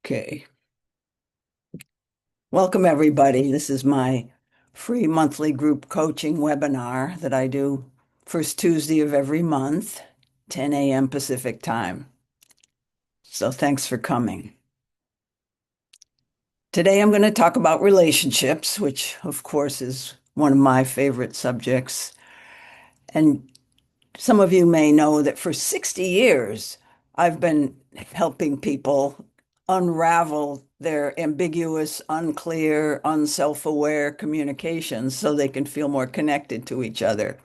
Okay. Welcome, everybody. This is my free monthly group coaching webinar that I do first Tuesday of every month, 10 a.m. Pacific time. So thanks for coming. Today I'm going to talk about relationships, which of course is one of my favorite subjects. And some of you may know that for 60 years, I've been helping people unravel their ambiguous, unclear, unself-aware communications so they can feel more connected to each other.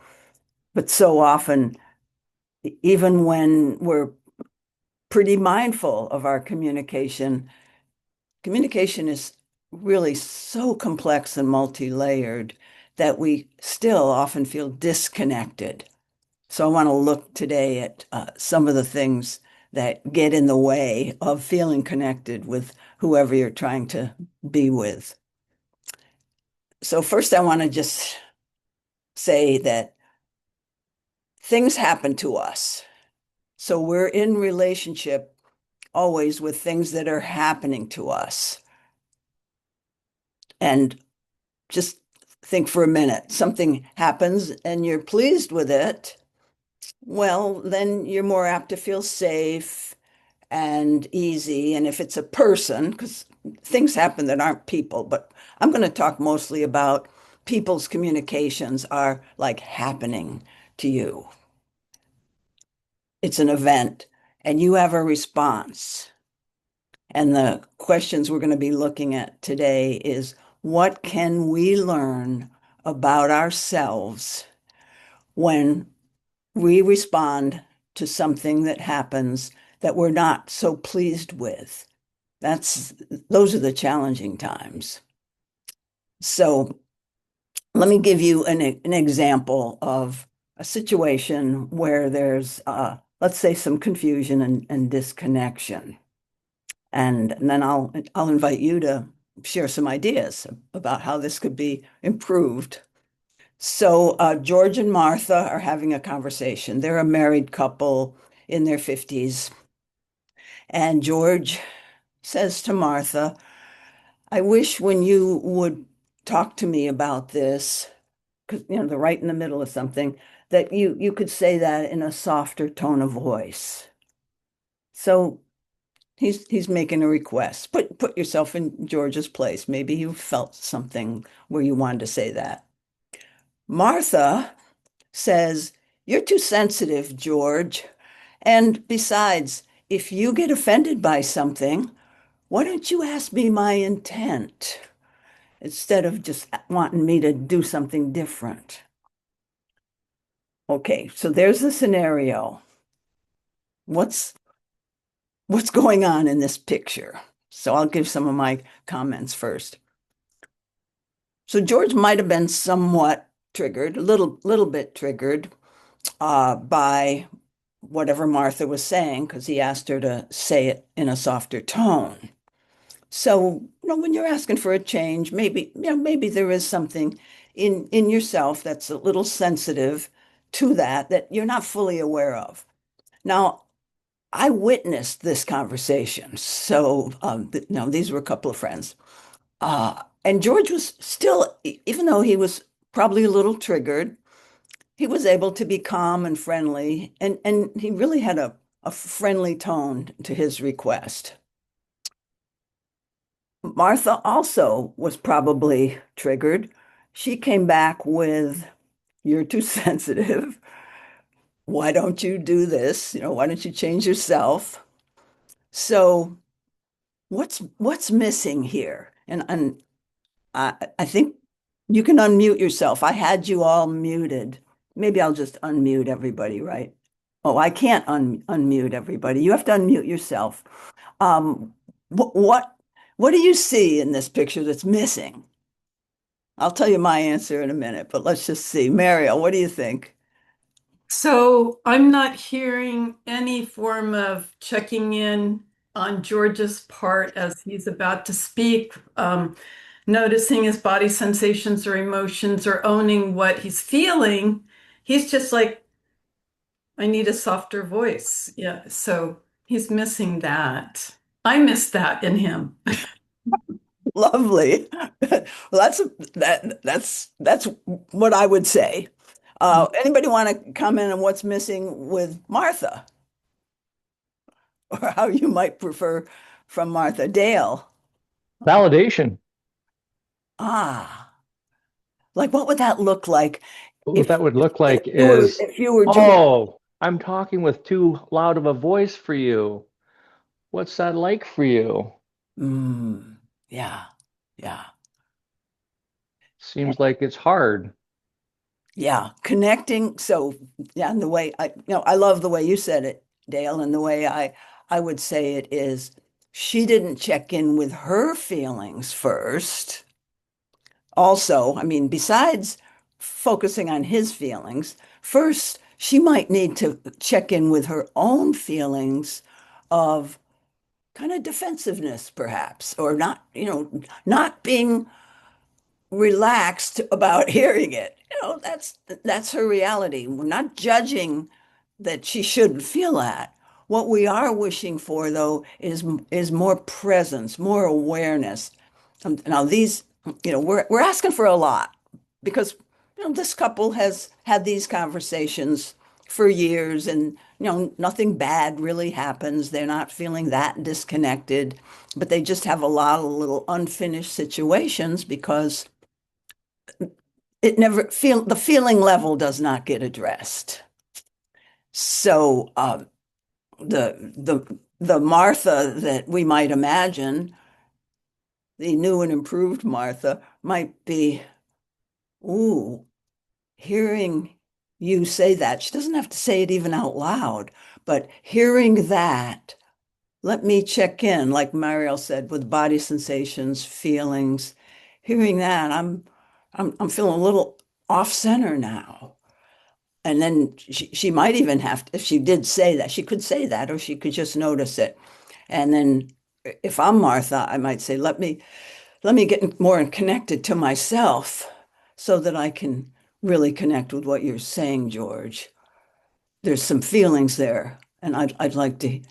But so often, even when we're pretty mindful of our communication, communication is really so complex and multi-layered that we still often feel disconnected. So I want to look today at some of the things that get in the way of feeling connected with whoever you're trying to be with. So first, I want to just say that things happen to us. So we're in relationship always with things that are happening to us. And just think for a minute, something happens and you're pleased with it. Well, then you're more apt to feel safe and easy. And if it's a person, because things happen that aren't people, but I'm going to talk mostly about people's communications are like happening to you. It's an event and you have a response. And the questions we're going to be looking at today is what can we learn about ourselves when we respond to something that happens that we're not so pleased with? Those are the challenging times. So let me give you an example of a situation where there's, let's say, some confusion and disconnection. And then I'll invite you to share some ideas about how this could be improved. So George and Martha are having a conversation. They're a married couple in their 50s. And George says to Martha, I wish when you would talk to me about this, because they're right in the middle of something, that you could say that in a softer tone of voice. So he's making a request. Put yourself in George's place. Maybe you felt something where you wanted to say that. Martha says, You're too sensitive, George. And besides, if you get offended by something, why don't you ask me my intent instead of just wanting me to do something different? Okay, so there's the scenario. What's what's going on in this picture? So I'll give some of my comments first. So George might have been somewhat triggered, a little bit triggered by whatever Martha was saying, because he asked her to say it in a softer tone. So, when you're asking for a change, maybe there is something in yourself that's a little sensitive to that you're not fully aware of. Now, I witnessed this conversation. So, these were a couple of friends. And George was still, even though he was probably a little triggered, he was able to be calm and friendly, and he really had a friendly tone to his request. Martha also was probably triggered. She came back with, You're too sensitive. Why don't you do this? Why don't you change yourself? So what's missing here? And I think you can unmute yourself. I had you all muted. Maybe I'll just unmute everybody, right? Oh, I can't unmute everybody. You have to unmute yourself. Um, what what do you see in this picture that's missing? I'll tell you my answer in a minute, but let's just see. Mariel, what do you think? So I'm not hearing any form of checking in on George's part as he's about to speak, noticing his body sensations or emotions or owning what he's feeling. He's just like, I need a softer voice. Yeah. So he's missing that. I missed that in him. Lovely. Well, that's what I would say. Anybody want to comment on what's missing with Martha, or how you might prefer from Martha? Dale. Validation. Ah, like what would that look like What if that would look if like you were is, if you were George? oh, I'm talking with too loud of a voice for you. What's that like for you? Mm, yeah, yeah, Seems like it's hard. yeah. Connecting. So yeah, and the way I love the way you said it, Dale, and the way I would say it is she didn't check in with her feelings first. Also, I mean, besides focusing on his feelings, first she might need to check in with her own feelings of kind of defensiveness, perhaps, or not, not being relaxed about hearing it. That's her reality. We're not judging that she shouldn't feel that. What we are wishing for, though, is more presence, more awareness. Now, we're asking for a lot because this couple has had these conversations for years, and nothing bad really happens. They're not feeling that disconnected, but they just have a lot of little unfinished situations because the feeling level does not get addressed. So the Martha that we might imagine, the new and improved Martha, might be, ooh, hearing you say that. She doesn't have to say it even out loud, but hearing that, let me check in, like Mariel said, with body sensations, feelings. Hearing that, I'm feeling a little off center now. And then she might even have to, if she did say that, she could say that, or she could just notice it. And then if I'm Martha, I might say, let me get more connected to myself so that I can really connect with what you're saying, George. There's some feelings there, and I'd like to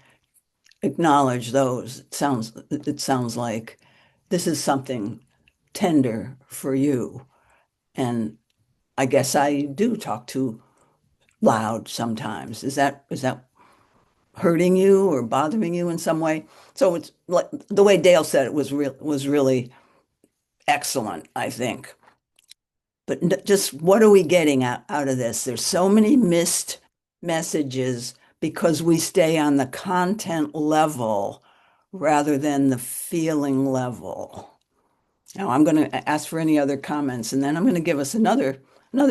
acknowledge those. It sounds like this is something tender for you. And I guess I do talk too loud sometimes. Is that hurting you or bothering you in some way? So it's like the way Dale said it was really excellent, I think. But just what are we getting out of this? There's so many missed messages because we stay on the content level rather than the feeling level. Now, I'm going to ask for any other comments, and then I'm going to give us another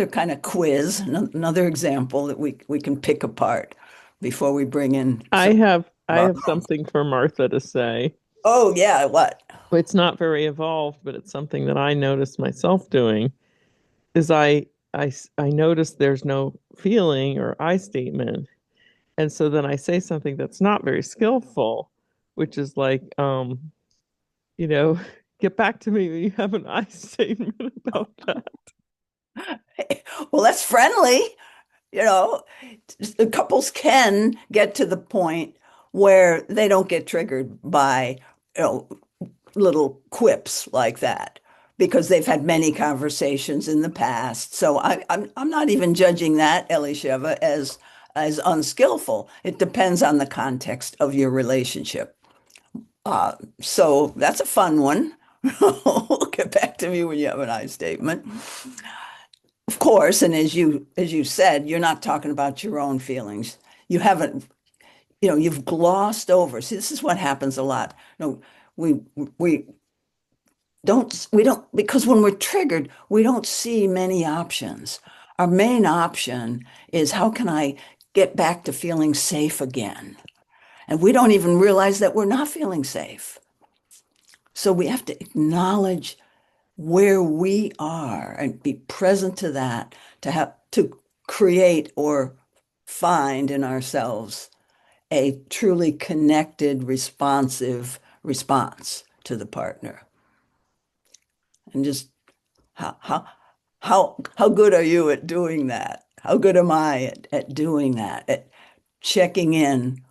kind of quiz, another example that we can pick apart before we bring in I some have of I our have own. something for Martha to say. Oh, yeah, what? It's not very evolved, but it's something that I noticed myself doing. Is I notice there's no feeling or I statement, and so then I say something that's not very skillful, which is like, you know, get back to me when you have an I statement about that. Well, that's friendly. You know, the couples can get to the point where they don't get triggered by, you know, little quips like that because they've had many conversations in the past. So I'm not even judging that, Elisheva, as unskillful. It depends on the context of your relationship. So that's a fun one. Get back to me when you have an I statement. Of course, and as you said, you're not talking about your own feelings. You haven't, you've glossed over. See, this is what happens a lot. No, we we we don't because when we're triggered, we don't see many options. Our main option is how can I get back to feeling safe again? And we don't even realize that we're not feeling safe. So we have to acknowledge where we are and be present to that to create or find in ourselves a truly connected, responsive response to the partner. And just how good are you at doing that? How good am I at doing that? At checking in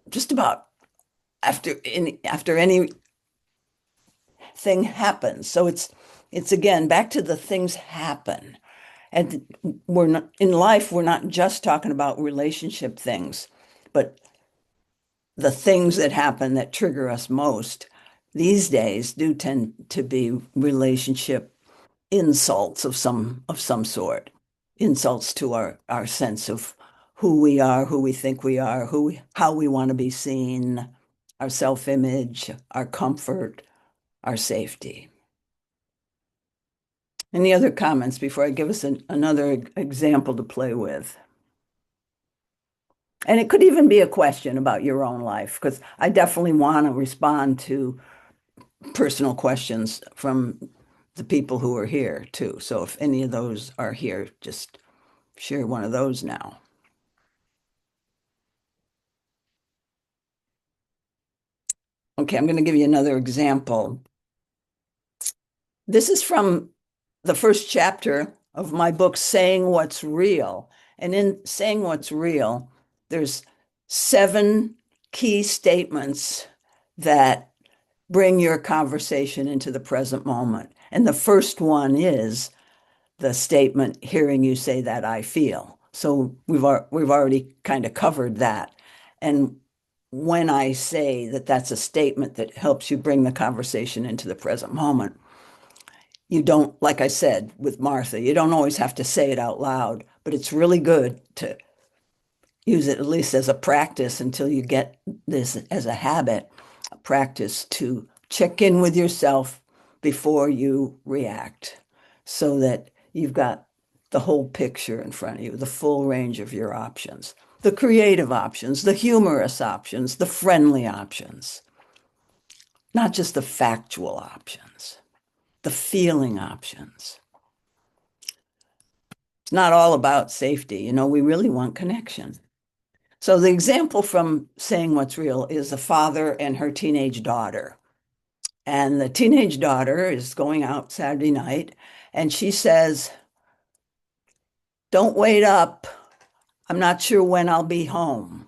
just about after any thing happens. So it's again back to the things happen. And we're not in life, we're not just talking about relationship things, but the things that happen that trigger us most these days do tend to be relationship insults of some sort, insults to our sense of who we are, who we think we are, how we want to be seen, our self-image, our comfort, our safety. Any other comments before I give us another example to play with? And it could even be a question about your own life, because I definitely want to respond to personal questions from the people who are here too. So if any of those are here, just share one of those now. Okay, I'm going to give you another example. This is from the first chapter of my book, Saying What's Real. And in Saying What's Real, there's 7 key statements that bring your conversation into the present moment. And the first one is the statement, hearing you say that I feel. So we've already kind of covered that. And when I say that that's a statement that helps you bring the conversation into the present moment, you don't, like I said with Martha, you don't always have to say it out loud, but it's really good to use it at least as a practice until you get this as a habit, a practice to check in with yourself before you react so that you've got the whole picture in front of you, the full range of your options, the creative options, the humorous options, the friendly options, not just the factual options, the feeling options. It's not all about safety. You know, we really want connection. So the example from Saying What's Real is a father and her teenage daughter. And the teenage daughter is going out Saturday night and she says, "Don't wait up. I'm not sure when I'll be home."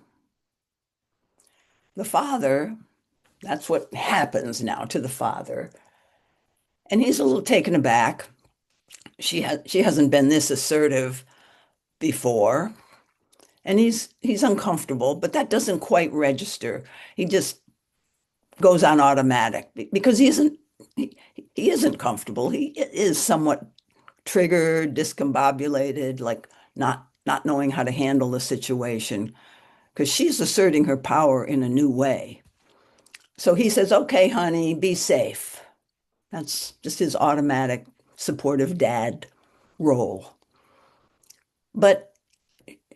The father, that's what happens now to the father. And he's a little taken aback. She hasn't been this assertive before. And he's uncomfortable, but that doesn't quite register. He just goes on automatic because he isn't comfortable. He is somewhat triggered, discombobulated, like not knowing how to handle the situation because she's asserting her power in a new way. So he says, "Okay, honey, be safe." That's just his automatic supportive dad role. But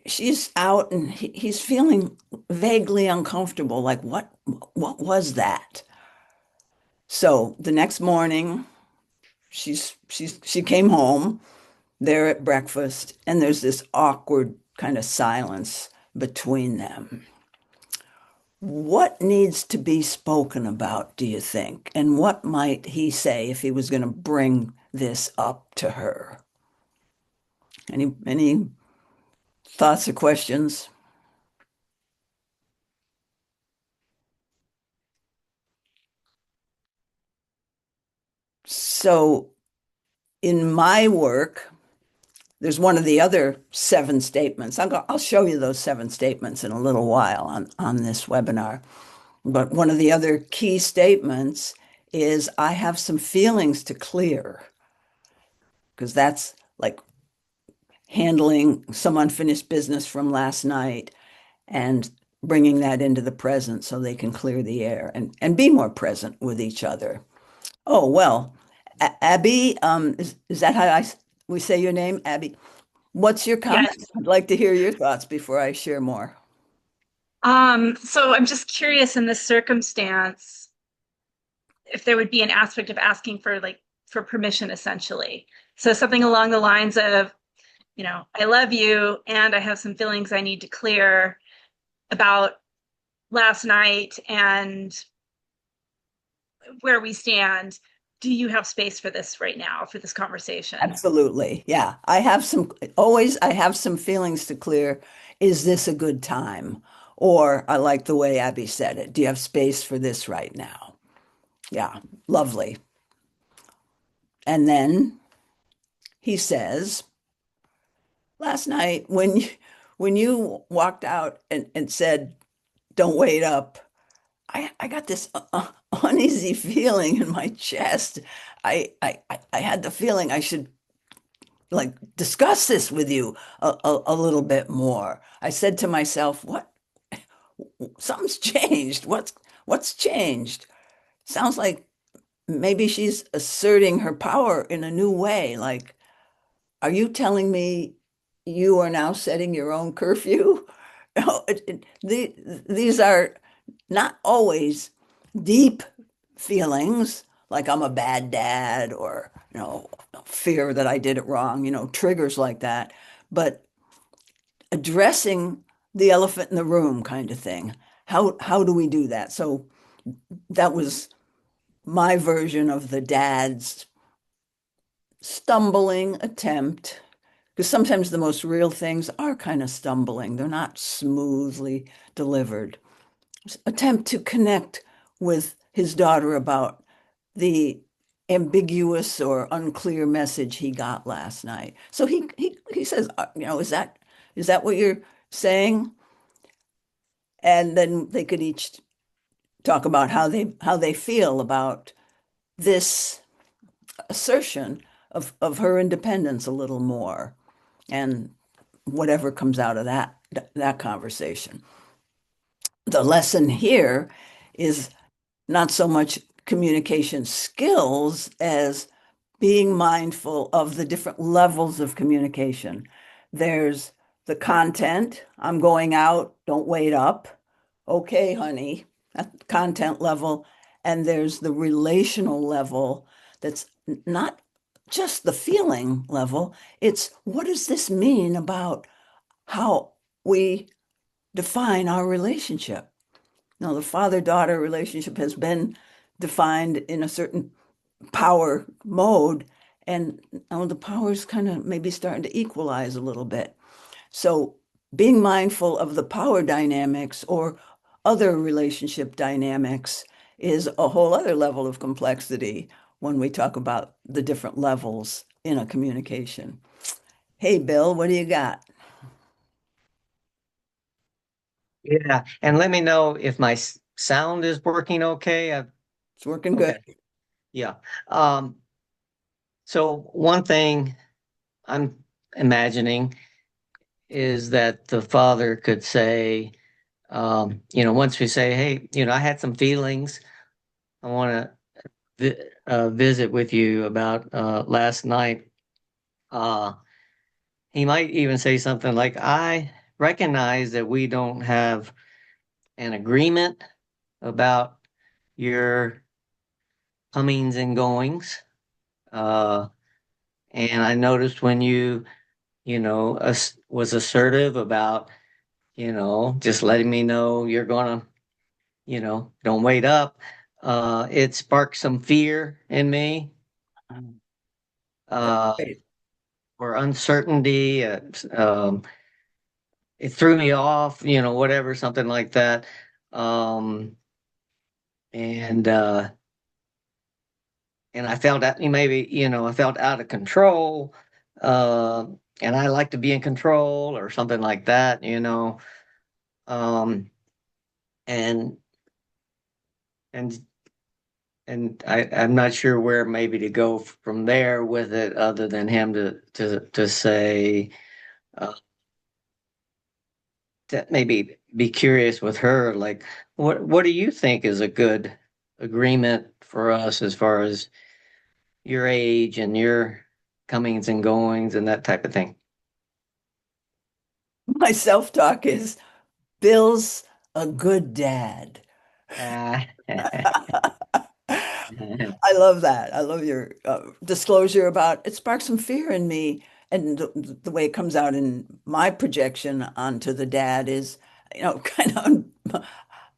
she's out and he's feeling vaguely uncomfortable, like what was that? So the next morning, she came home, they're at breakfast, and there's this awkward kind of silence between them. What needs to be spoken about, do you think? And what might he say if he was going to bring this up to her? Any thoughts or questions? So in my work, there's one of the other 7 statements. I'll show you those 7 statements in a little while on this webinar. But one of the other key statements is I have some feelings to clear, because that's like handling some unfinished business from last night and bringing that into the present so they can clear the air and be more present with each other. Oh, well, Abby, is that how we say your name, Abby? What's your comment? Yes. I'd like to hear your thoughts before I share more. So I'm just curious in this circumstance if there would be an aspect of asking for permission, essentially. So something along the lines of, I love you and I have some feelings I need to clear about last night and where we stand. Do you have space for this right now, for this conversation? Absolutely. Yeah. I have some feelings to clear. Is this a good time? Or I like the way Abby said it. Do you have space for this right now? Yeah, lovely. And then he says, last night when you walked out and said, don't wait up, I got this uneasy feeling in my chest. I had the feeling I should like discuss this with you a little bit more. I said to myself, what? Something's changed. What's changed? Sounds like maybe she's asserting her power in a new way. Like, are you telling me you are now setting your own curfew? No, these are not always deep feelings like I'm a bad dad or, fear that I did it wrong, triggers like that, but addressing the elephant in the room kind of thing. How do we do that? So that was my version of the dad's stumbling attempt, because sometimes the most real things are kind of stumbling. They're not smoothly delivered. Attempt to connect with his daughter about the ambiguous or unclear message he got last night. So he says, is that what you're saying? And then they could each talk about how they feel about this assertion of her independence a little more, and whatever comes out of that conversation. The lesson here is not so much communication skills as being mindful of the different levels of communication. There's the content, I'm going out, don't wait up. Okay, honey, at content level. And there's the relational level that's not just the feeling level. It's what does this mean about how we define our relationship? Now, the father-daughter relationship has been defined in a certain power mode, and now the power is kind of maybe starting to equalize a little bit. So being mindful of the power dynamics or other relationship dynamics is a whole other level of complexity when we talk about the different levels in a communication. Hey, Bill, what do you got? Yeah, and let me know if my sound is working okay. It's working good. Okay. Yeah. Um, so one thing I'm imagining is that the father could say, once we say, hey, I had some feelings, I want to visit with you about last night. He might even say something like, I recognize that we don't have an agreement about your comings and goings. Uh, and I noticed when was assertive about, just letting me know you're gonna, don't wait up. It sparked some fear in me, uh, Great. or uncertainty. It threw me off, whatever, something like that. Um, and and I felt that maybe, I felt out of control. Uh, and I like to be in control or something like that. Um, and and I'm not sure where maybe to go from there with it, other than him to say that maybe be curious with her, like what do you think is a good agreement for us as far as your age and your comings and goings and that type of thing. My self-talk is Bill's a good dad. Uh, I love that. I love your disclosure about it sparked some fear in me. And the way it comes out in my projection onto the dad is, kind of,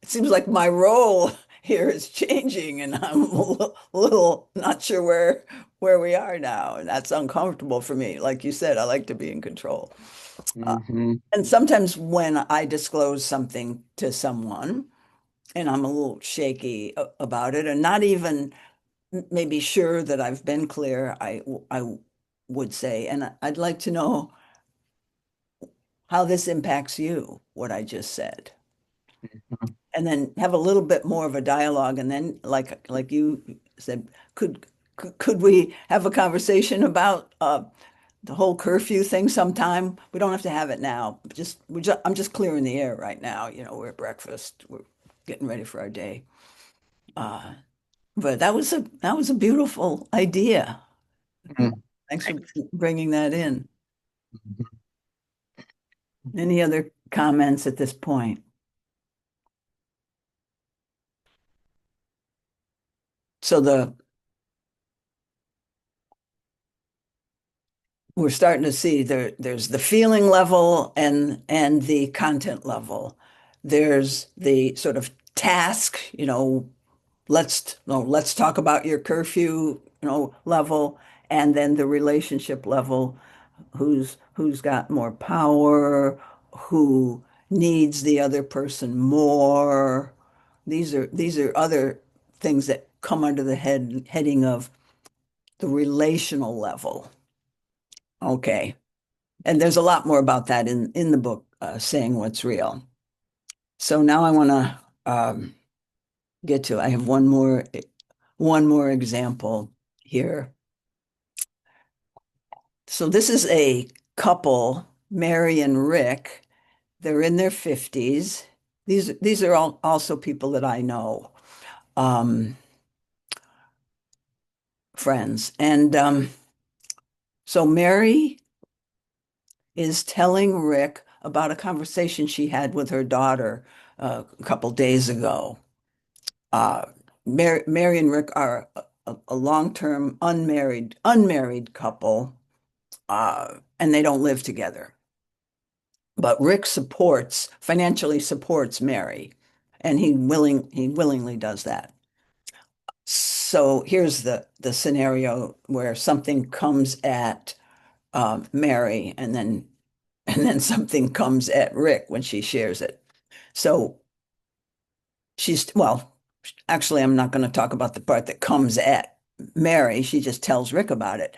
it seems like my role here is changing and I'm a little not sure where we are now. And that's uncomfortable for me. Like you said, I like to be in control. Mhm. And sometimes when I disclose something to someone and I'm a little shaky about it and not even maybe sure that I've been clear, I would say, and I'd like to know how this impacts you, what I just said. Mhm. And then have a little bit more of a dialogue. And then like you said, could we have a conversation about the whole curfew thing sometime? We don't have to have it now. I'm just clearing the air right now. You know, we're at breakfast. We're getting ready for our day. Uh, but that was a beautiful idea. Mhm. Thanks for bringing that in. Any other comments at this point? So we're starting to see there's the feeling level and the content level. There's the sort of task, let's talk about your curfew, level, and then the relationship level, who's got more power, who needs the other person more. These are other things that come under the heading of the relational level. Okay. And there's a lot more about that in the book, Saying What's Real. So now I want to I have one more example here. So this is a couple, Mary and Rick. They're in their 50s. These are all also people that I know, um, friends. And so Mary is telling Rick about a conversation she had with her daughter a couple days ago. Uh, Mary and Rick are a long-term unmarried couple, and they don't live together. But Rick financially supports Mary, and he willingly does that. So here's the scenario where something comes at Mary, and then something comes at Rick when she shares it. So well, actually, I'm not going to talk about the part that comes at Mary. She just tells Rick about it.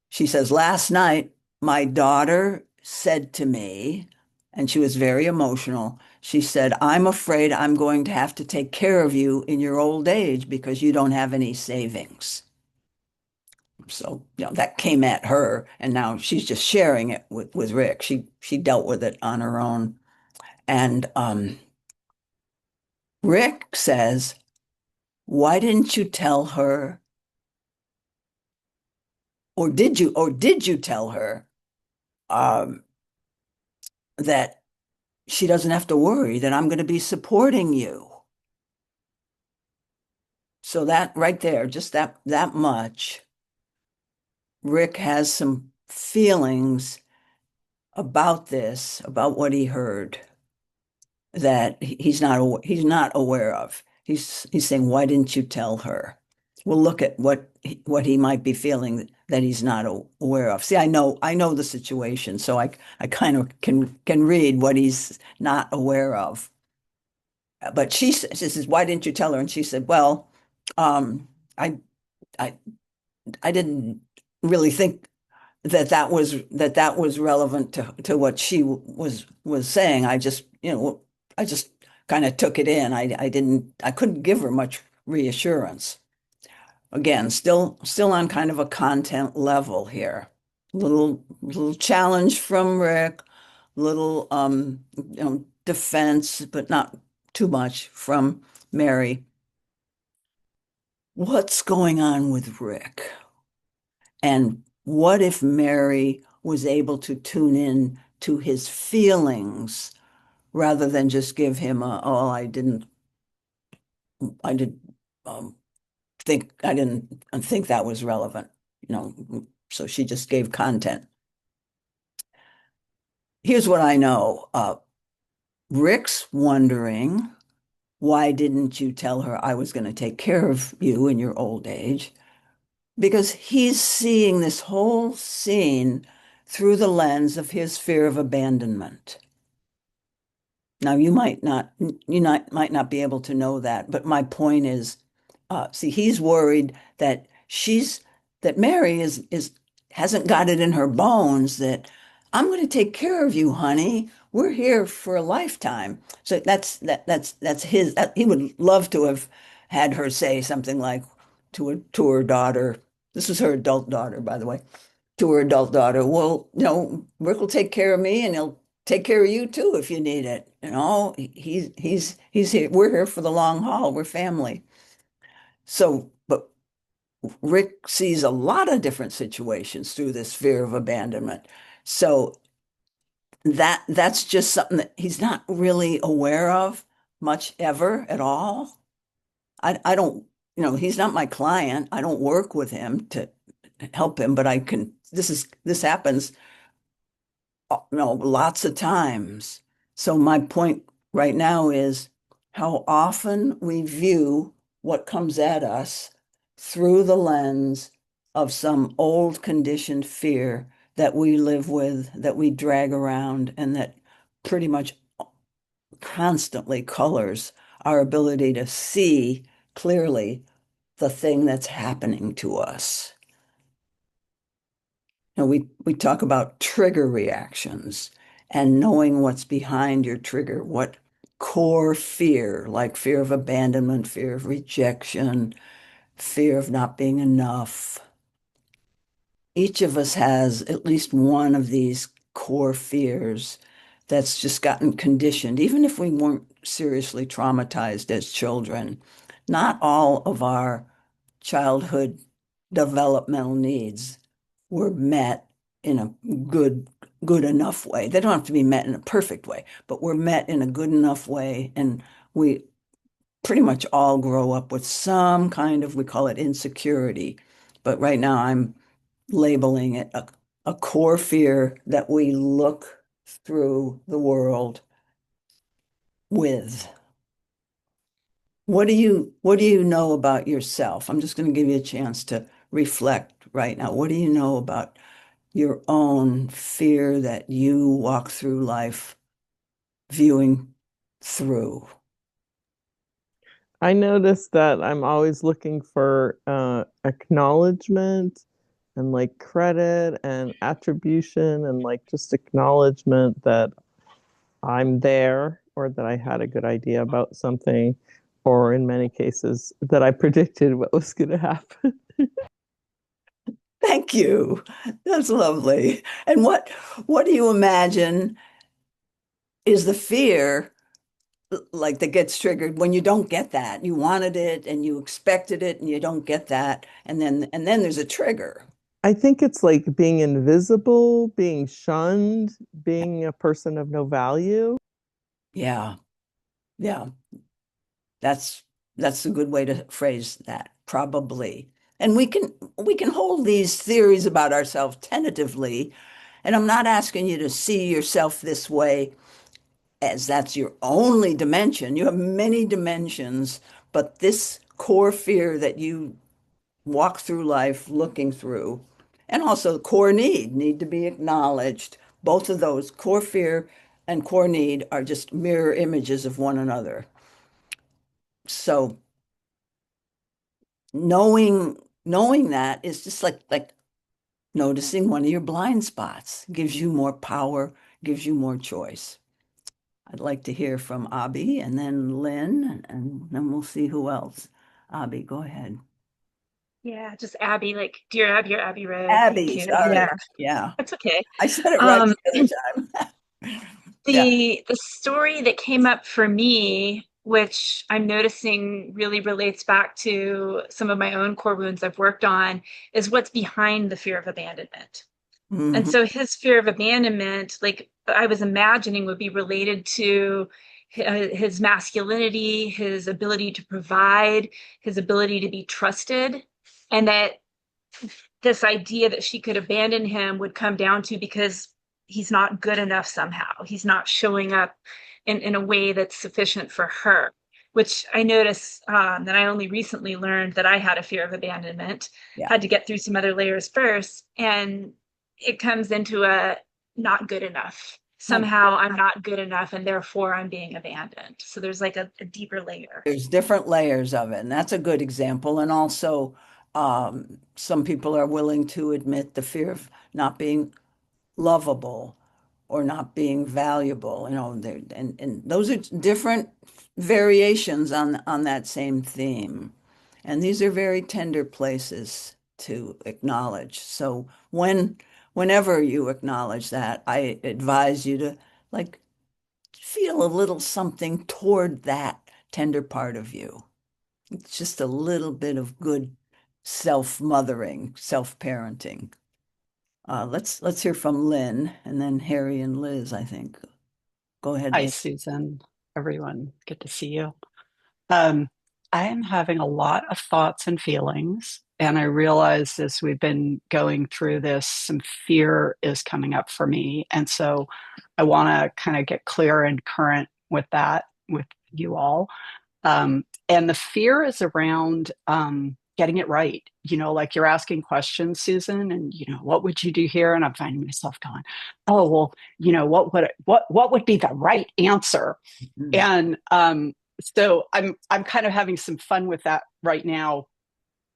She says, last night, my daughter said to me, and she was very emotional. She said, I'm afraid I'm going to have to take care of you in your old age because you don't have any savings. So, that came at her, and now she's just sharing it with Rick. She dealt with it on her own. And Rick says, why didn't you tell her, or did you tell her um, that she doesn't have to worry, that I'm going to be supporting you? So that right there, just that much, Rick has some feelings about this, about what he heard, that he's not aware of. He's saying, why didn't you tell her? We'll look at what he might be feeling that he's not aware of. See, I know the situation, so I kind of can read what he's not aware of. But she says, why didn't you tell her? And she said, well, um, I I I didn't really think that was relevant to what she was saying. I just kind of took it in. I couldn't give her much reassurance. Again, still on kind of a content level here. Little challenge from Rick, little defense, but not too much from Mary. What's going on with Rick? And what if Mary was able to tune in to his feelings rather than just give him oh, I did I didn't think that was relevant, so she just gave content. Here's what I know. Rick's wondering, why didn't you tell her I was going to take care of you in your old age? Because he's seeing this whole scene through the lens of his fear of abandonment. Now, might not be able to know that, but my point is, see, he's worried that that Mary hasn't got it in her bones that I'm going to take care of you, honey. We're here for a lifetime. So that's his. He would love to have had her say something like to her daughter. This was her adult daughter, by the way, to her adult daughter. Well, Rick will take care of me, and he'll take care of you too if you need it. He's here. We're here for the long haul. We're family. So, but Rick sees a lot of different situations through this fear of abandonment. So that's just something that he's not really aware of much ever at all. I don't, he's not my client. I don't work with him to help him, but this happens, lots of times. So my point right now is how often we view what comes at us through the lens of some old conditioned fear that we live with, that we drag around, and that pretty much constantly colors our ability to see clearly the thing that's happening to us. We talk about trigger reactions and knowing what's behind your trigger, what core fear, like fear of abandonment, fear of rejection, fear of not being enough. Each of us has at least one of these core fears that's just gotten conditioned, even if we weren't seriously traumatized as children. Not all of our childhood developmental needs were met in a good enough way. They don't have to be met in a perfect way, but we're met in a good enough way. And we pretty much all grow up with some kind of, we call it insecurity. But right now I'm labeling it a core fear that we look through the world with. What do you know about yourself? I'm just going to give you a chance to reflect right now. What do you know about your own fear that you walk through life viewing through? I notice that I'm always looking for acknowledgement and like credit and attribution and like just acknowledgement that I'm there or that I had a good idea about something, or in many cases that I predicted what was going to happen. Thank you. That's lovely. And what do you imagine is the fear like that gets triggered when you don't get that? You wanted it and you expected it and you don't get that, and then there's a trigger. I think it's like being invisible, being shunned, being a person of no value. Yeah. Yeah. That's a good way to phrase that, probably. And we can hold these theories about ourselves tentatively, and I'm not asking you to see yourself this way as that's your only dimension. You have many dimensions, but this core fear that you walk through life looking through, and also core need to be acknowledged. Both of those, core fear and core need, are just mirror images of one another. So knowing that is just like noticing one of your blind spots. Gives you more power, gives you more choice. I'd like to hear from Abby and then Lynn, and then we'll see who else. Abby, go ahead. Yeah, just Abby, like Dear Abby or Abby Road. Thank Abby, you. sorry. Yeah, Yeah, that's okay. I said it right Um, the other time. Yeah. the story that came up for me, which I'm noticing really relates back to some of my own core wounds I've worked on, is what's behind the fear of abandonment. And Mhm. so his fear of abandonment, like I was imagining, would be related to his masculinity, his ability to provide, his ability to be trusted, and that this idea that she could abandon him would come down to because he's not good enough somehow. He's not showing up in a way that's sufficient for her, which I notice that I only recently learned that I had a fear of abandonment, Yeah. had to get through some other layers first. And it comes into a not good enough. Somehow I'm not good enough and therefore I'm being abandoned. So there's like a deeper layer. There's different layers of it, and that's a good example. And also, some people are willing to admit the fear of not being lovable or not being valuable, and those are different variations on that same theme. And these are very tender places to acknowledge. So whenever you acknowledge that, I advise you to like feel a little something toward that tender part of you. It's just a little bit of good self-mothering, self-parenting. Let's hear from Lynn and then Harry and Liz, I think. Go ahead, Hi, Lynn. Susan. Everyone, good to see you. I am having a lot of thoughts and feelings, and I realize as we've been going through this, some fear is coming up for me. And so I want to kind of get clear and current with that with you all. And the fear is around getting it right. Like you're asking questions, Susan, and what would you do here? And I'm finding myself going, oh, well, what would be the right answer? Mhm. And so I'm kind of having some fun with that right now,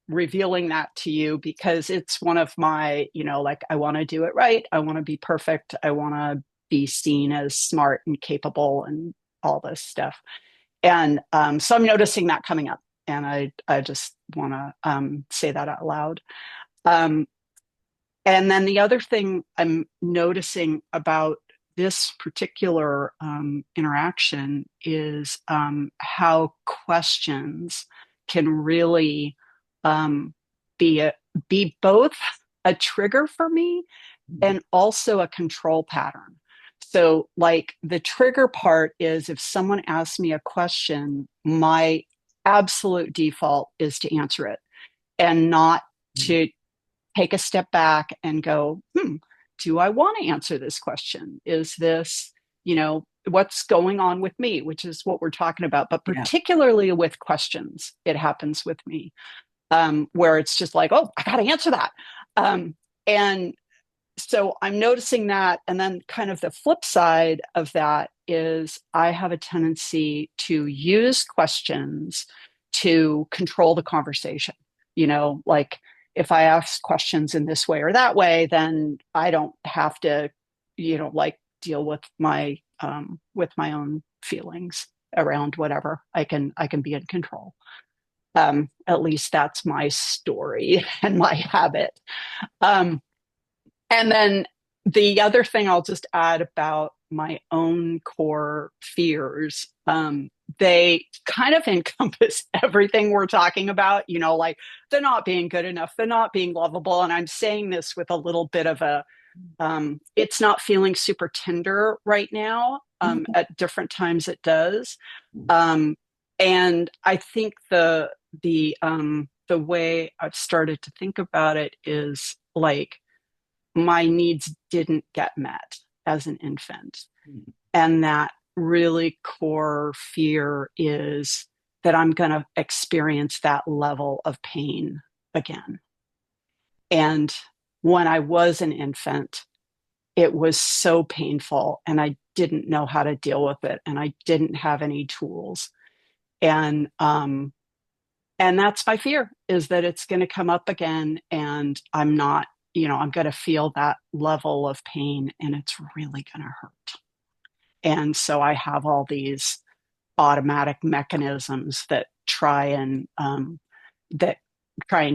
revealing that to you because it's one of my, like I want to do it right. I want to be perfect. I want to be seen as smart and capable and all this stuff. And so I'm noticing that coming up, and I just want to say that out loud. And then the other thing I'm noticing about this particular interaction is how questions can really be both a trigger for me and also a control pattern. So, like the trigger part is if someone asks me a question, my absolute default is to answer it and not to take a step back and go, do I want to answer this question? Is this, what's going on with me, which is what we're talking about. But particularly with questions, it happens with me where it's just like, oh, I got to answer that. And so I'm noticing that. And then kind of the flip side of that is I have a tendency to use questions to control the conversation. Like if I ask questions in this way or that way, then I don't have to, like deal with my own feelings around whatever. I can be in control. At least that's my story and my habit. And then the other thing I'll just add about my own core fears, they kind of encompass everything we're talking about, like they're not being good enough, they're not being lovable. And I'm saying this with a little bit of a, it's not feeling super tender right now. At different times it does. And I think the way I've started to think about it is like, my needs didn't get met as an infant. And that really core fear is that I'm going to experience that level of pain again. And when I was an infant, it was so painful and I didn't know how to deal with it and I didn't have any tools. And that's my fear, is that it's going to come up again and I'm not, I'm going to feel that level of pain and it's really going to hurt. And so I have all these automatic mechanisms that try and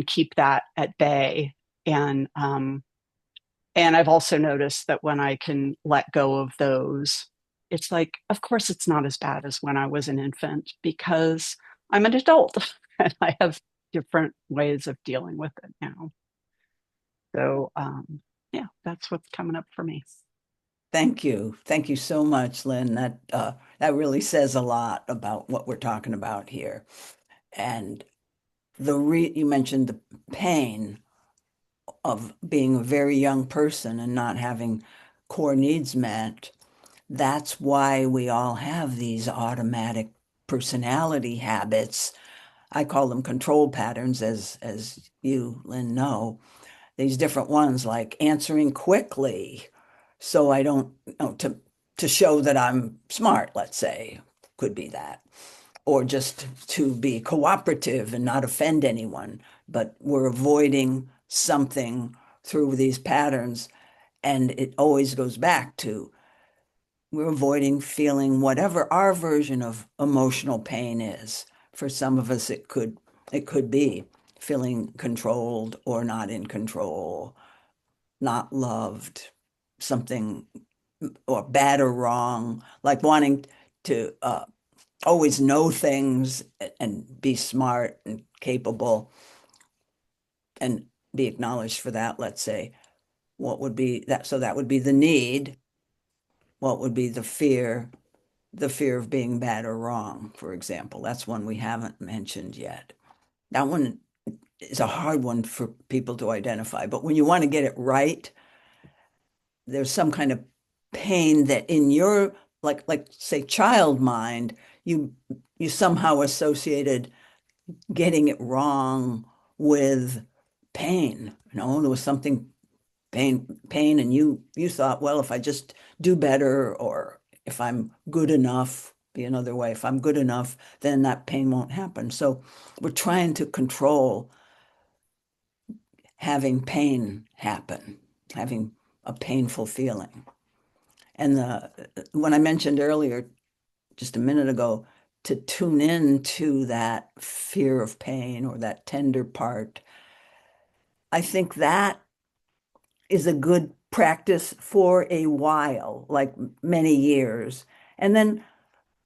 keep that at bay. And I've also noticed that when I can let go of those, it's like, of course, it's not as bad as when I was an infant because I'm an adult and I have different ways of dealing with it now. So, yeah, that's what's coming up for me. Thank you. Thank you so much, Lynn. That really says a lot about what we're talking about here. And you mentioned the pain of being a very young person and not having core needs met. That's why we all have these automatic personality habits. I call them control patterns, as you, Lynn, know. these different ones, like answering quickly so I don't, to show that I'm smart, let's say, could be that. Or just to be cooperative and not offend anyone, but we're avoiding something through these patterns. And it always goes back to we're avoiding feeling whatever our version of emotional pain is. For some of us, it could be feeling controlled or not in control, not loved, something or bad or wrong, like wanting to always know things and be smart and capable and be acknowledged for that, let's say. What would be that? So that would be the need. What would be the fear? The fear of being bad or wrong, for example. That's one we haven't mentioned yet. That one is a hard one for people to identify, but when you want to get it right, there's some kind of pain that in your like say child mind, you somehow associated getting it wrong with pain. There was something pain, and you thought, well, if I just do better, or if I'm good enough, be another way, if I'm good enough, then that pain won't happen. So we're trying to control having pain happen, having a painful feeling. And when I mentioned earlier, just a minute ago, to tune in to that fear of pain or that tender part, I think that is a good practice for a while, like many years. And then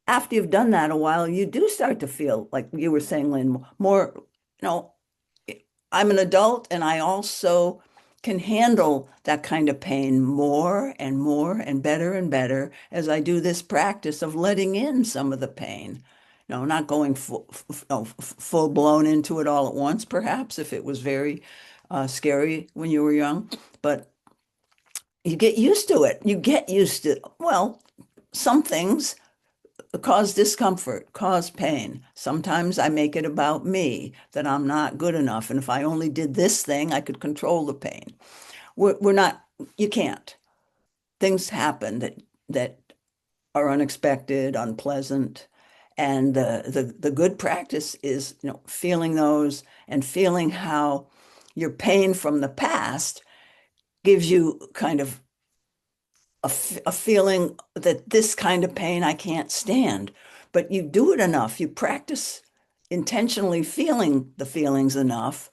after you've done that a while, you do start to feel, like you were saying, Lynn, more, I'm an adult and I also can handle that kind of pain more and better as I do this practice of letting in some of the pain. Not going full blown into it all at once, perhaps, if it was very scary when you were young, but you get used to it. You get used to, well, some things cause discomfort, cause pain. Sometimes I make it about me, that I'm not good enough. And if I only did this thing, I could control the pain. We're not, you can't. Things happen that are unexpected, unpleasant. And the good practice is, feeling those and feeling how your pain from the past gives you kind of a feeling that this kind of pain I can't stand. But you do it enough, you practice intentionally feeling the feelings enough,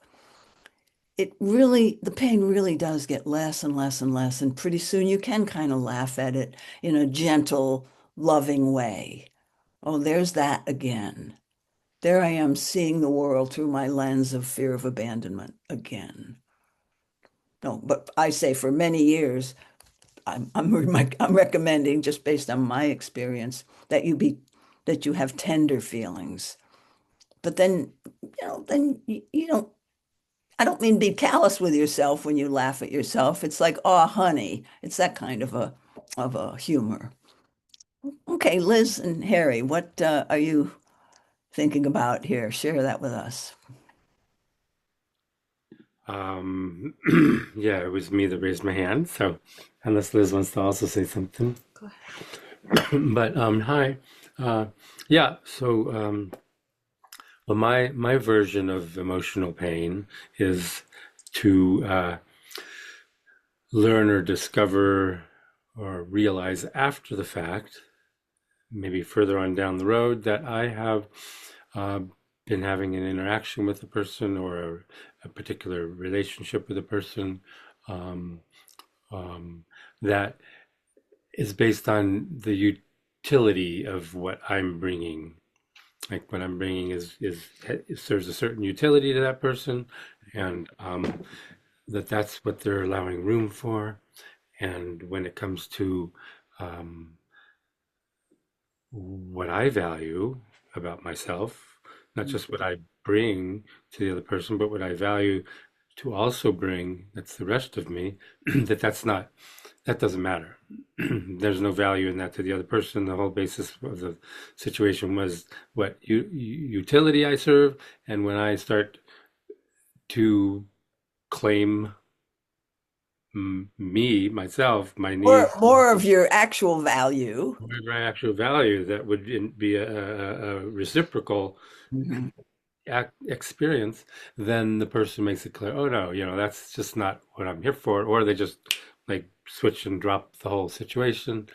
the pain really does get less and less and less. And pretty soon you can kind of laugh at it in a gentle, loving way. Oh, there's that again. There I am seeing the world through my lens of fear of abandonment again. No, but I say for many years, I'm recommending, just based on my experience, that you have tender feelings. But then, you don't, I don't mean be callous with yourself when you laugh at yourself. It's like, oh, honey, it's that kind of a humor. Okay, Liz and Harry, what are you thinking about here? Share that with us. Yeah, it was me that raised my hand. So unless Liz wants to also say something. Go ahead. But hi. Yeah, so well, my version of emotional pain is to learn or discover or realize after the fact, maybe further on down the road, that I have been having an interaction with a person or a particular relationship with a person that is based on the utility of what I'm bringing. Like what I'm bringing it serves a certain utility to that person, and that's what they're allowing room for. And when it comes to what I value about myself, not just what I bring to the other person, but what I value to also bring, that's the rest of me, that doesn't matter. There's no value in that to the other person. The whole basis of the situation was what utility I serve. And when I start to claim me, myself, my Or needs, more of your actual value. my actual value that would be a reciprocal Mhm. experience, then the person makes it clear, oh no, that's just not what I'm here for, or they just like switch and drop the whole situation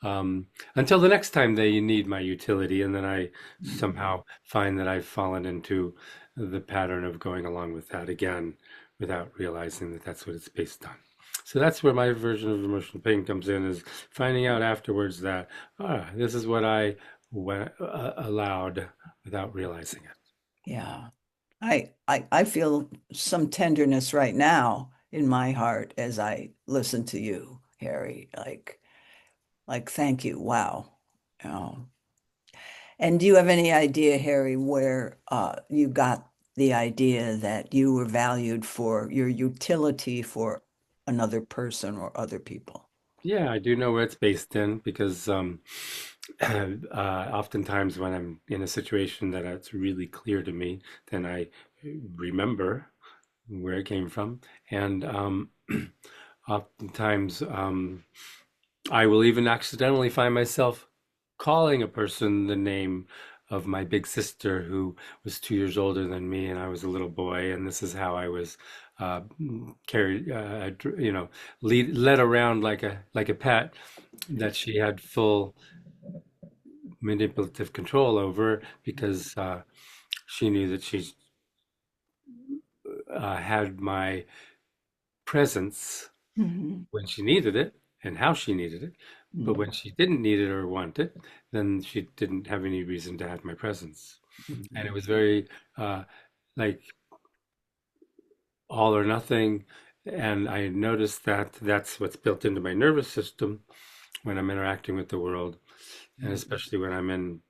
until the next time they need my utility, and then I somehow find that I've fallen into the pattern of going along with that again without realizing that that's what it's based on. So that's where my version of emotional pain comes in, is finding out afterwards that this is what I allowed without realizing it. Yeah. I feel some tenderness right now in my heart as I listen to you, Harry. Like thank you. Wow. You know. And do you have any idea, Harry, where you got the idea that you were valued for your utility for another person or other people? Yeah, I do know where it's based in because oftentimes when I'm in a situation that it's really clear to me, then I remember where it came from. And oftentimes I will even accidentally find myself calling a person the name of my big sister who was 2 years older than me, and I was a little boy, and this is how I was uh, carried, led around like a pet that she had full manipulative control over because she knew that she had my presence Mhm. when she needed it and how she needed it. But when she didn't need it or want it, then she didn't have any reason to have my presence. And it was very uh, like all or nothing. And I noticed that that's what's built into my nervous system when I'm interacting with the world, and especially when I'm in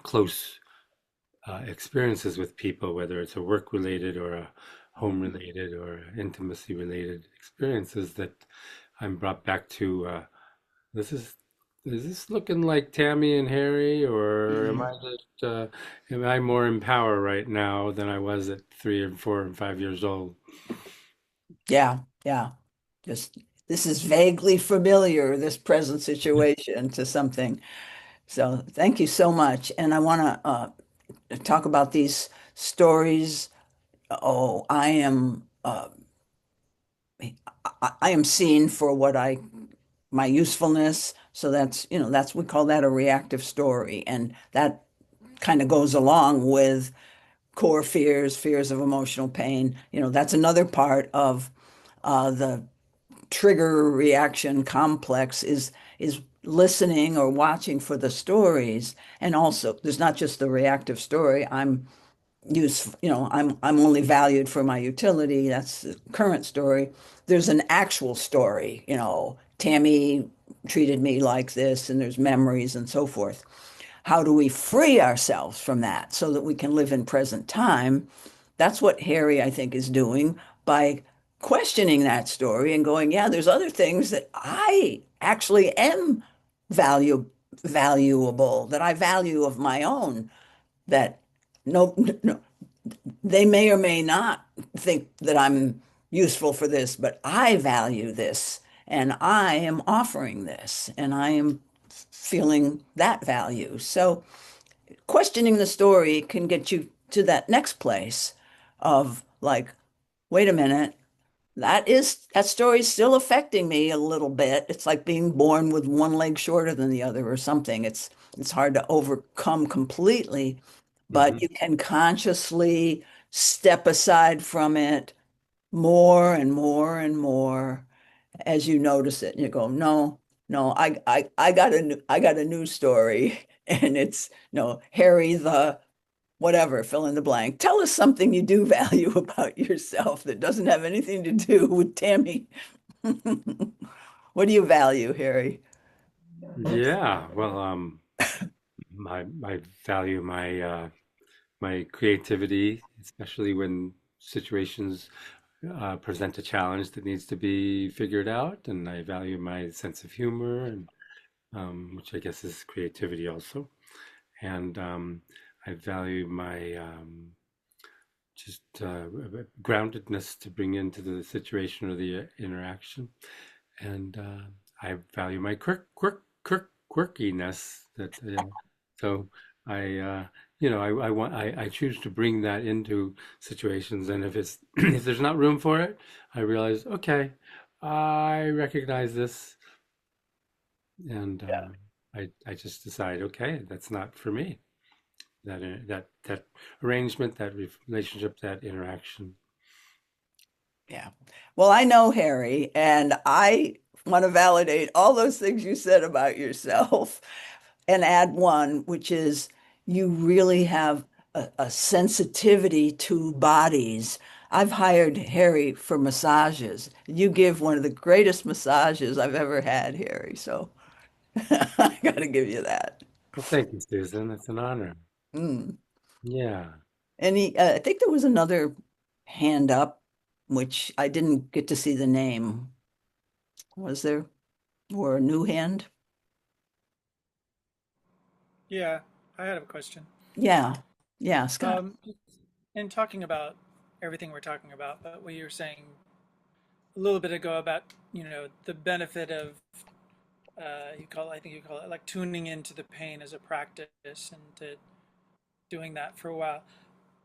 close experiences with people, whether it's a work related or a home related or intimacy related experiences, that I'm brought back to this is this looking like Tammy and Harry, or am I more in power right now than I was at 3 and 4 and 5 years old? Yeah, yeah. Just this is vaguely familiar, this present situation to something. So thank you so much. And I want to talk about these stories. Oh, I am seen for what my usefulness. So that's we call that a reactive story. And that kind of goes along with core fears, fears of emotional pain. That's another part of the trigger reaction complex is listening or watching for the stories. And also there's not just the reactive story. I'm only valued for my utility. That's the current story. There's an actual story, Tammy treated me like this, and there's memories and so forth. How do we free ourselves from that so that we can live in present time? That's what Harry, I think, is doing by questioning that story and going, yeah, there's other things that I actually am value valuable, that I value of my own, that no, no, they may or may not think that I'm useful for this, but I value this and I am offering this and I am feeling that value. So questioning the story can get you to that next place of like, wait a minute, that story is still affecting me a little bit. It's like being born with one leg shorter than the other or something. It's hard to overcome completely, but Hmm. you can consciously step aside from it more and more and more as you notice it. And you go, no, no, I got a new story. And it's no, Harry the whatever, fill in the blank. Tell us something you do value about yourself that doesn't have anything to do with Tammy. What do you value, Harry? Yeah, well, I value my creativity, especially when situations present a challenge that needs to be figured out, and I value my sense of humor, and which I guess is creativity also. And I value my just groundedness to bring into the situation or the interaction. And I value my quirkiness. That so I I choose to bring that into situations. And if it's if there's not room for it, I realize, okay, I recognize this, and I just decide, okay, that's not for me. That arrangement, that relationship, that interaction. Yeah. Well, I know Harry, and I want to validate all those things you said about yourself and add one, which is you really have a sensitivity to bodies. I've hired Harry for massages. You give one of the greatest massages I've ever had, Harry. So I got to give you that. Well, thank you, Susan. It's an honor. Mm. Yeah. I think there was another hand up, which I didn't get to see the name. Was there? Or a new hand? Yeah, I had a question. Yeah. Yeah, Scott. In talking about everything we're talking about, but what you were saying a little bit ago about, the benefit of I think you call it like tuning into the pain as a practice and to doing that for a while.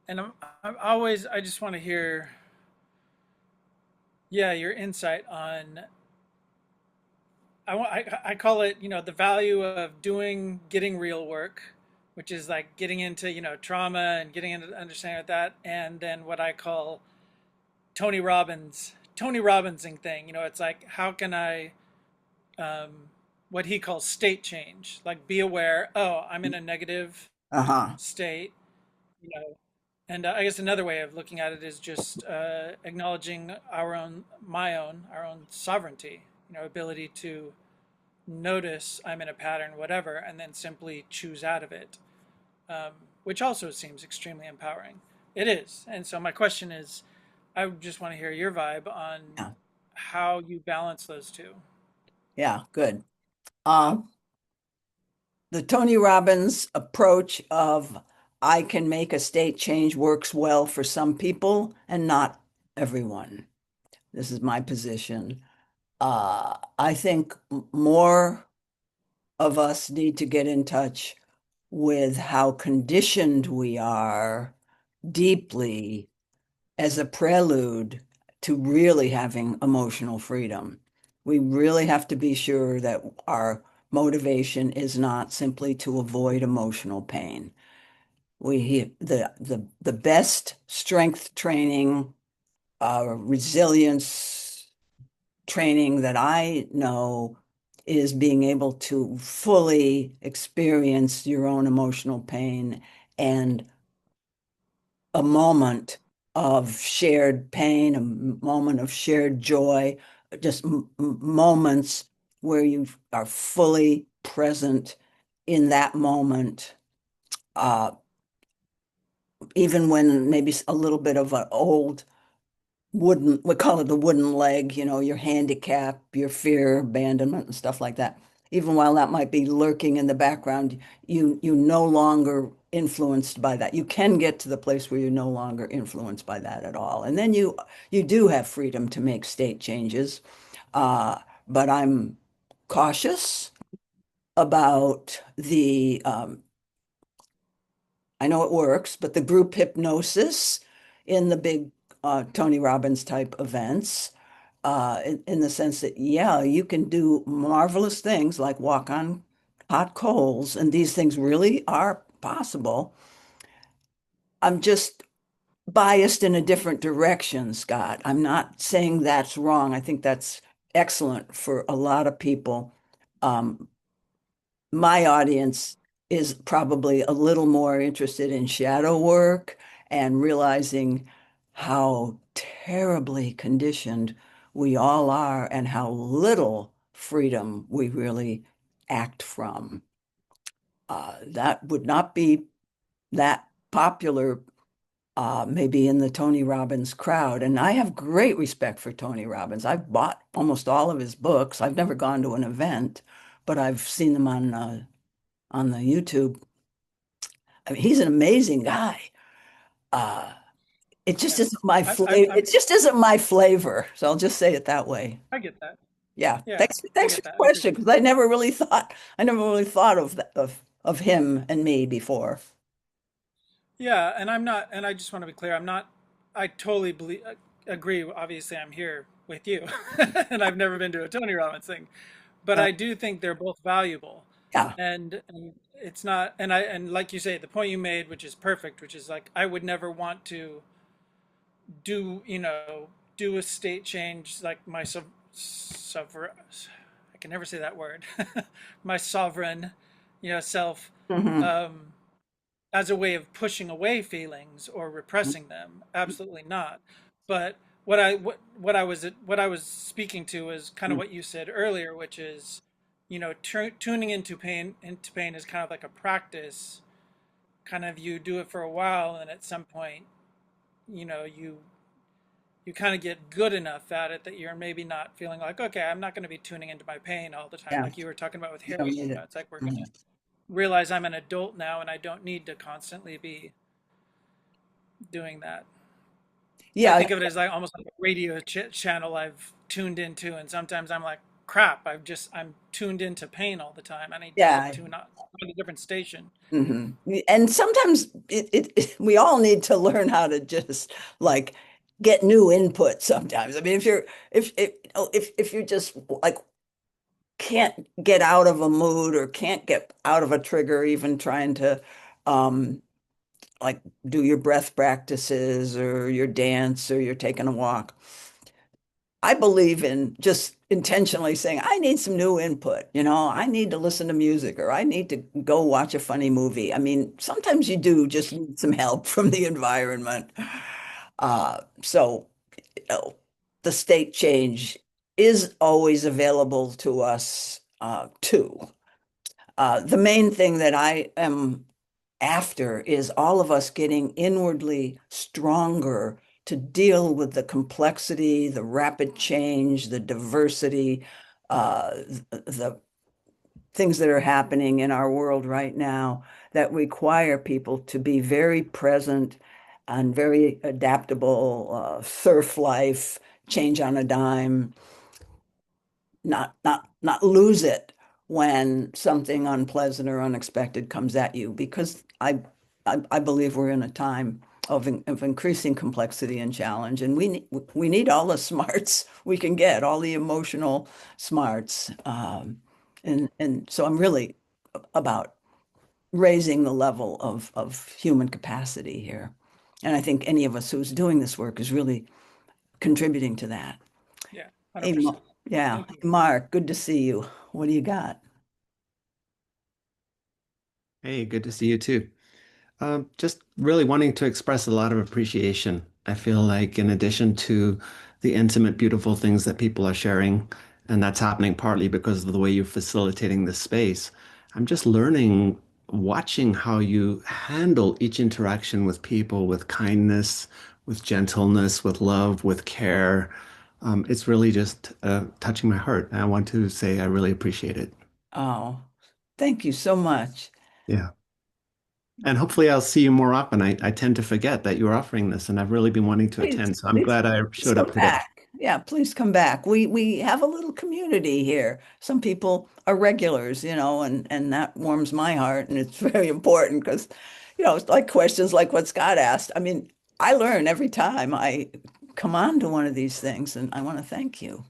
And I just want to hear, yeah, your insight on, I call it, the value of getting real work, which is like getting into, trauma and getting into understanding of that. And then what I call Tony Robbinsing thing. It's like, how can I, what he calls state change, like be aware, oh, I'm in a negative Uh-huh. state, you know, and I guess another way of looking at it is just acknowledging our own sovereignty, ability to notice I'm in a pattern, whatever, and then simply choose out of it, um, which also seems extremely empowering. It is. And so my question is, I just want to hear your vibe on Yeah. how you balance those two. Yeah, good. The Tony Robbins approach of I can make a state change works well for some people and not everyone. This is my position. I think more of us need to get in touch with how conditioned we are deeply as a prelude to really having emotional freedom. We really have to be sure that our motivation is not simply to avoid emotional pain. The best strength training, resilience training that I know is being able to fully experience your own emotional pain and a moment of shared pain, a moment of shared joy, just moments where you are fully present in that moment, uh, even when maybe a little bit of an old wooden, we call it the wooden leg, your handicap, your fear, abandonment, and stuff like that. Even while that might be lurking in the background, you no longer influenced by that. You can get to the place where you're no longer influenced by that at all. And then you do have freedom to make state changes. But I'm cautious about I know it works, but the group hypnosis in the big Tony Robbins type events, in the sense that, yeah, you can do marvelous things like walk on hot coals, and these things really are possible. I'm just biased in a different direction, Scott. I'm not saying that's wrong. I think that's excellent for a lot of people. Um, my audience is probably a little more interested in shadow work and realizing how terribly conditioned we all are and how little freedom we really act from. That would not be that popular, maybe in the Tony Robbins crowd. And I have great respect for Tony Robbins. I've bought almost all of his books. I've never gone to an event, but I've seen them on the YouTube. I mean, he's an amazing guy. Uh, It just Yeah. isn't my I, flavor. I, It just isn't my flavor. So I'll just say it that way. I get that. Yeah. Yeah, I Thanks for get the that. I question, appreciate because I never really thought of him and me before. Yeah, and I'm not, and I just want to be clear, I'm not, I totally agree. Obviously, I'm here with you, and I've never been to a Tony Robbins thing, but Uh, I do think they're both valuable. yeah. And it's not, and like you say, the point you made, which is perfect, which is like, I would never want to do, do a state change like my sovereign, I can never say that word, my sovereign, self. Hmm. Um, as a way of pushing away feelings or repressing them. Absolutely not. But what I was speaking to is kind of what you said earlier, which is, tuning into pain is kind of like a practice. Kind of you do it for a while, and at some point, you kind of get good enough at it that you're maybe not feeling like, okay, I'm not going to be tuning into my pain all the time, Yeah. like you were talking about with You don't Harry. need it. It's like we're going Mhm. to realize I'm an adult now, and I don't need to constantly be doing that. I Yeah. think of it as like almost like a radio channel I've tuned into, and sometimes I'm like, crap, I'm tuned into pain all the time. I need to Yeah. tune out on a different station. Hmm. And sometimes we all need to learn how to just like get new input sometimes. I mean, if you just like can't get out of a mood or can't get out of a trigger, even trying to um like do your breath practices or your dance or you're taking a walk. I believe in just intentionally saying, I need some new input. I need to listen to music or I need to go watch a funny movie. I mean, sometimes you do just need some help from the environment. So, the state change is always available to us, too. The main thing that I am after is all of us getting inwardly stronger to deal with the complexity, the rapid change, the diversity, the things that are happening in our world right now that require people to be very present and very adaptable, surf life, change on a dime, not lose it when something unpleasant or unexpected comes at you, because I believe we're in a time of increasing complexity and challenge, and we need all the smarts we can get, all the emotional smarts, and so I'm really about raising the level of human capacity here, and I think any of us who's doing this work is really contributing to that. Yeah, Hey, 100%. yeah. Thank you. Mark, good to see you. What do you got? Hey, good to see you too. Just really wanting to express a lot of appreciation. I feel like, in addition to the intimate, beautiful things that people are sharing, and that's happening partly because of the way you're facilitating this space, I'm just learning, watching how you handle each interaction with people with kindness, with gentleness, with love, with care. It's really just touching my heart. And I want to say I really appreciate it. Oh, thank you so much. Yeah. And hopefully I'll see you more often. I tend to forget that you're offering this, and I've really been wanting to Please, attend. So I'm please, glad I please showed come up today. back. Yeah, please come back. We have a little community here. Some people are regulars, and that warms my heart, and it's very important because, it's like questions like what Scott asked. I mean, I learn every time I come on to one of these things, and I want to thank you.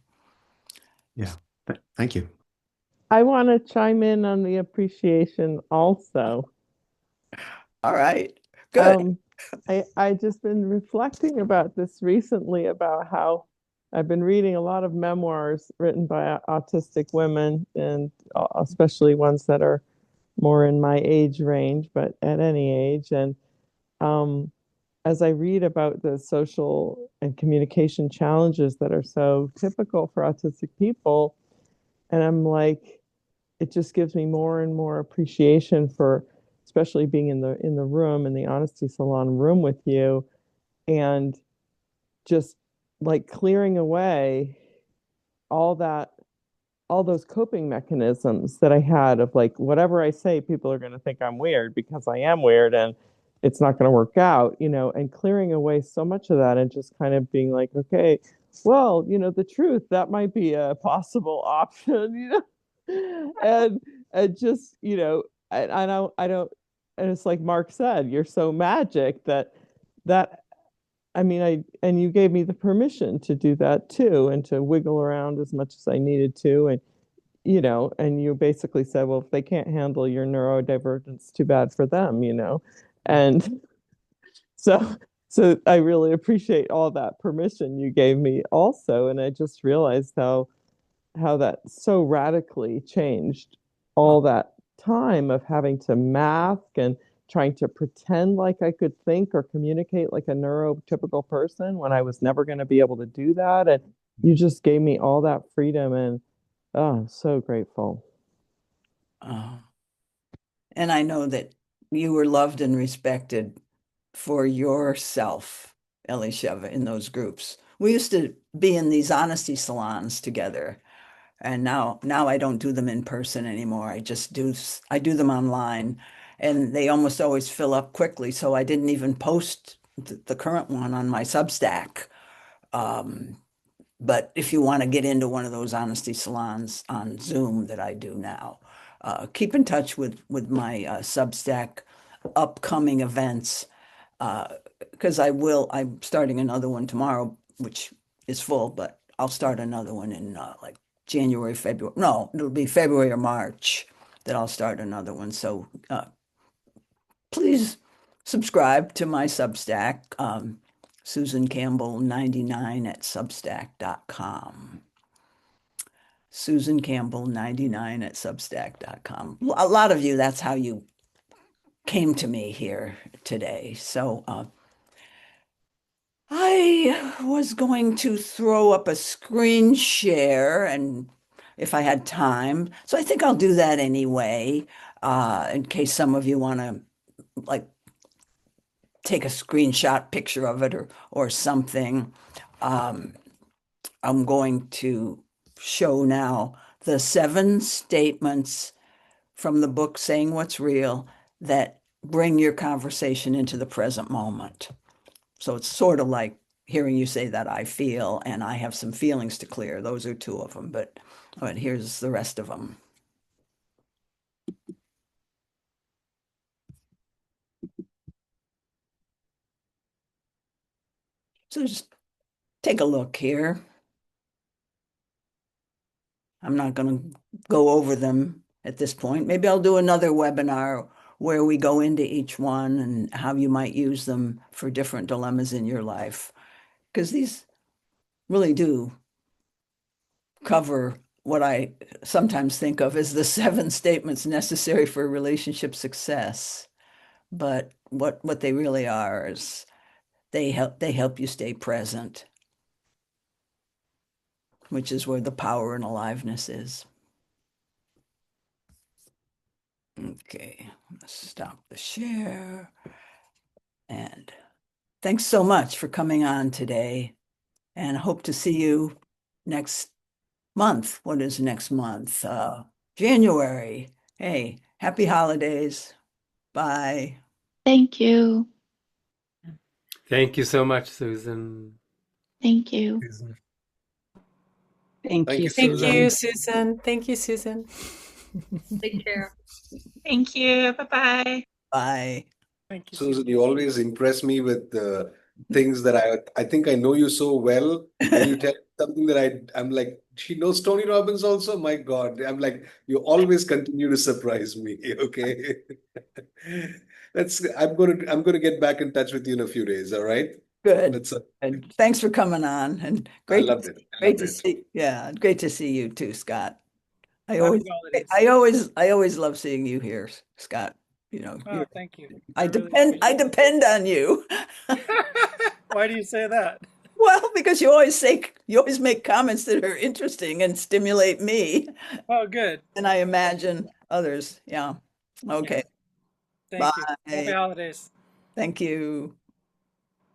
Yeah. Thank you. I want to chime in on the appreciation also. All right, good. Um, I just been reflecting about this recently about how I've been reading a lot of memoirs written by autistic women, and especially ones that are more in my age range, but at any age. And um, as I read about the social and communication challenges that are so typical for autistic people, and I'm like, it just gives me more and more appreciation for, especially being in the room, in the Honesty Salon room with you, and just like clearing away all that, all those coping mechanisms that I had of like, whatever I say, people are going to think I'm weird because I am weird, and it's not going to work out, and clearing away so much of that and just kind of being like, okay, well, the truth, that might be a possible option, and just, I don't, and it's like Mark said, you're so magic that I mean, and you gave me the permission to do that too, and to wiggle around as much as I needed to. And, and you basically said, well, if they can't handle your neurodivergence, too bad for them, And so, so I really appreciate all that permission you gave me also. And I just realized how that so radically changed all that time of having to mask and trying to pretend like I could think or communicate like a neurotypical person when I was never going to be able to do that. And you just gave me all that freedom, and oh, so grateful. And I know that you were loved and respected for yourself, Elisheva, in those groups. We used to be in these honesty salons together. And now I don't do them in person anymore. I do them online, and they almost always fill up quickly. So I didn't even post the current one on my Substack. But if you want to get into one of those honesty salons on Zoom that I do now, keep in touch with my Substack upcoming events, because I'm starting another one tomorrow, which is full, but I'll start another one in like January, February. No, it'll be February or March that I'll start another one. So please subscribe to my Substack, Susan Campbell 99 at substack.com. Susan Campbell 99 at substack.com. A lot of you, that's how you came to me here today. So I was going to throw up a screen share, and if I had time. So I think I'll do that anyway, in case some of you want to like take a screenshot picture of it or something. I'm going to show now the 7 statements from the book Saying What's Real that bring your conversation into the present moment. So it's sort of like hearing you say that I feel, and I have some feelings to clear. Those are 2 of them, but here's the rest of them. So just take a look here. I'm not going to go over them at this point. Maybe I'll do another webinar where we go into each one and how you might use them for different dilemmas in your life, because these really do cover what I sometimes think of as the 7 statements necessary for relationship success. But what they really are is they help you stay present, which is where the power and aliveness is. Okay, let's stop the share. And thanks so much for coming on today, and hope to see you next month. What is next month? January. Hey, happy holidays. Bye. Thank you. Thank you so much, Susan. Thank you. Susan. Thank you, Thank Susan. you, Susan. Thank you, Susan. Take care. Thank you. Bye-bye. Bye. Thank you, Susan, you always impress me with the things that I think I know you so well. When you tell something that I'm like, she knows Tony Robbins also? My God. I'm like, you always continue to surprise me. Okay. I'm gonna get back in touch with you in a few days, all right? Good. And thanks for coming on. And I loved it. Great to see. Yeah, great to see you too, Scott. I Happy always love seeing you here, Scott. Oh, thank you. I depend on you. Why do you say that? Well, because you always make comments that are interesting and stimulate me. Oh, good. And I imagine others. Yeah. Okay. Thank you. Happy holidays. Thank you.